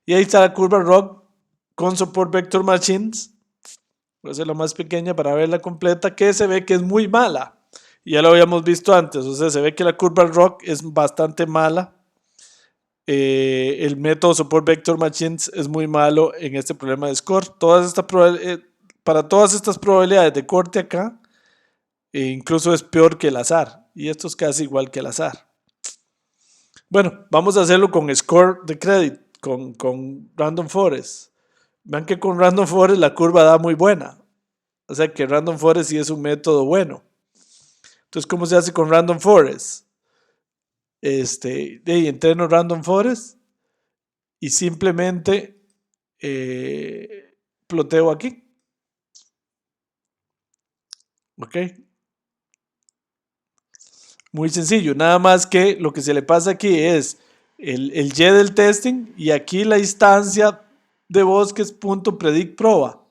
S1: Y ahí está la curva ROC con Support Vector Machines. Voy a hacerla más pequeña para verla completa, que se ve que es muy mala. Ya lo habíamos visto antes, o sea, se ve que la curva ROC es bastante mala. El método Support Vector Machines es muy malo en este problema de score. Para todas estas probabilidades de corte acá, incluso es peor que el azar. Y esto es casi igual que el azar. Bueno, vamos a hacerlo con score de credit, con Random Forest. Vean que con Random Forest la curva da muy buena. O sea que Random Forest sí es un método bueno. Entonces, ¿cómo se hace con Random Forest? Entreno Random Forest y simplemente ploteo aquí. ¿Ok? Muy sencillo. Nada más que lo que se le pasa aquí es el Y del testing y aquí la instancia de bosques.predictproba.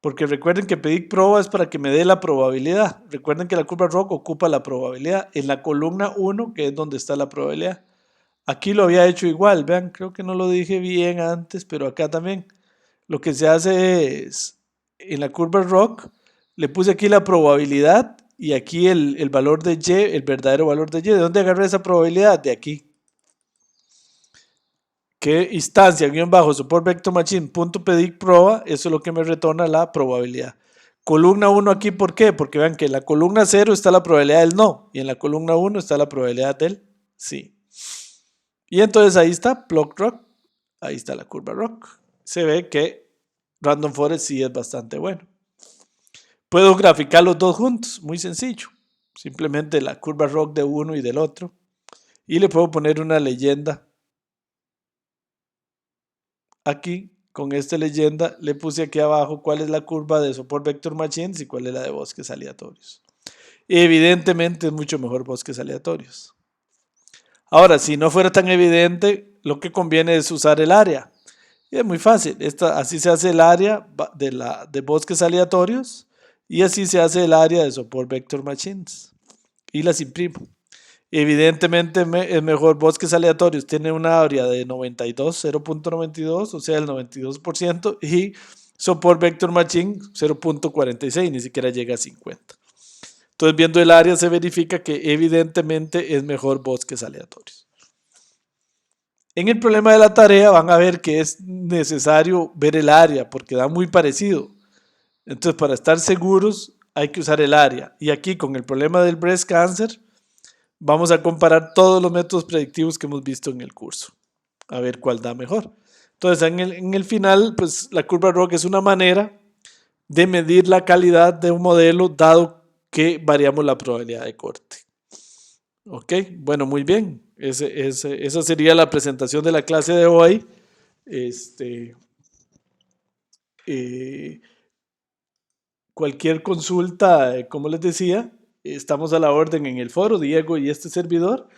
S1: Porque recuerden que predictproba es para que me dé la probabilidad. Recuerden que la curva ROC ocupa la probabilidad en la columna 1, que es donde está la probabilidad. Aquí lo había hecho igual, vean, creo que no lo dije bien antes, pero acá también. Lo que se hace es, en la curva ROC, le puse aquí la probabilidad y aquí el valor de Y, el verdadero valor de Y. ¿De dónde agarré esa probabilidad? De aquí. Que instancia, guión bajo, support vector machine, punto predict proba, eso es lo que me retorna la probabilidad. Columna 1 aquí, ¿por qué? Porque vean que en la columna 0 está la probabilidad del no y en la columna 1 está la probabilidad del sí. Y entonces ahí está plot rock, ahí está la curva rock. Se ve que Random Forest sí es bastante bueno. Puedo graficar los dos juntos, muy sencillo. Simplemente la curva rock de uno y del otro. Y le puedo poner una leyenda. Aquí, con esta leyenda, le puse aquí abajo cuál es la curva de Support Vector Machines y cuál es la de bosques aleatorios. Evidentemente es mucho mejor bosques aleatorios. Ahora, si no fuera tan evidente, lo que conviene es usar el área. Y es muy fácil. Así se hace el área de bosques aleatorios y así se hace el área de Support Vector Machines. Y las imprimo. Evidentemente es mejor bosques aleatorios. Tiene una área de 92, 0.92, o sea, el 92%, y Support Vector Machine 0.46, ni siquiera llega a 50. Entonces, viendo el área se verifica que evidentemente es mejor bosques aleatorios. En el problema de la tarea van a ver que es necesario ver el área porque da muy parecido. Entonces, para estar seguros hay que usar el área. Y aquí con el problema del breast cancer, vamos a comparar todos los métodos predictivos que hemos visto en el curso. A ver cuál da mejor. Entonces, en el final, pues la curva ROC es una manera de medir la calidad de un modelo dado que variamos la probabilidad de corte. Ok, bueno, muy bien. Esa sería la presentación de la clase de hoy. Eh, Cualquier consulta, como les decía, estamos a la orden en el foro, Diego y este servidor,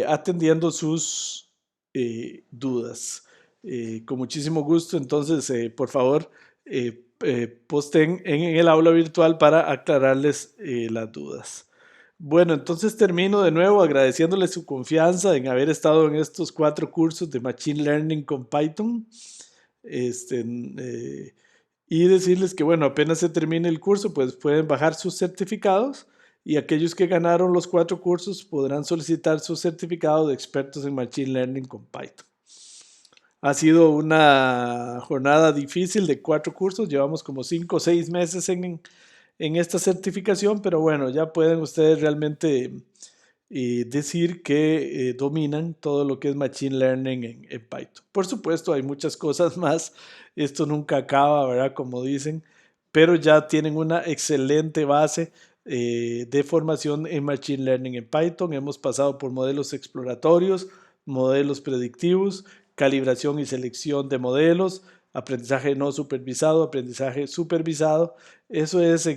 S1: atendiendo sus dudas. Con muchísimo gusto, entonces, por favor, posten en el aula virtual para aclararles las dudas. Bueno, entonces termino de nuevo agradeciéndoles su confianza en haber estado en estos 4 cursos de Machine Learning con Python. Este, y decirles que, bueno, apenas se termine el curso, pues pueden bajar sus certificados y aquellos que ganaron los 4 cursos podrán solicitar su certificado de expertos en Machine Learning con Python. Ha sido una jornada difícil de 4 cursos, llevamos como 5 o 6 meses en esta certificación, pero bueno, ya pueden ustedes realmente decir que dominan todo lo que es Machine Learning en Python. Por supuesto, hay muchas cosas más, esto nunca acaba, ¿verdad? Como dicen, pero ya tienen una excelente base de formación en Machine Learning en Python. Hemos pasado por modelos exploratorios, modelos predictivos, calibración y selección de modelos, aprendizaje no supervisado, aprendizaje supervisado. Eso es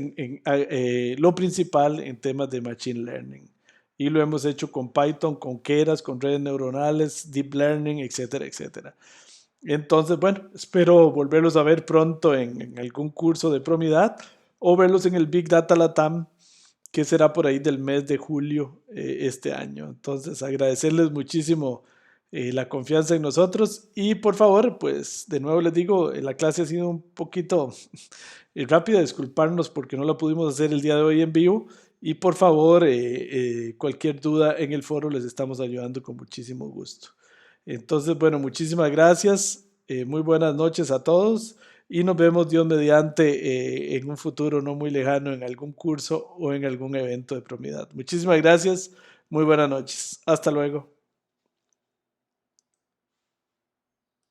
S1: lo principal en temas de Machine Learning. Y lo hemos hecho con Python, con Keras, con redes neuronales, Deep Learning, etcétera, etcétera. Entonces, bueno, espero volverlos a ver pronto en algún curso de Promidad o verlos en el Big Data Latam, que será por ahí del mes de julio este año. Entonces, agradecerles muchísimo la confianza en nosotros y por favor, pues de nuevo les digo, la clase ha sido un poquito rápida, disculparnos porque no la pudimos hacer el día de hoy en vivo y por favor, cualquier duda en el foro les estamos ayudando con muchísimo gusto. Entonces, bueno, muchísimas gracias, muy buenas noches a todos y nos vemos Dios mediante en un futuro no muy lejano en algún curso o en algún evento de Promidad. Muchísimas gracias, muy buenas noches, hasta luego.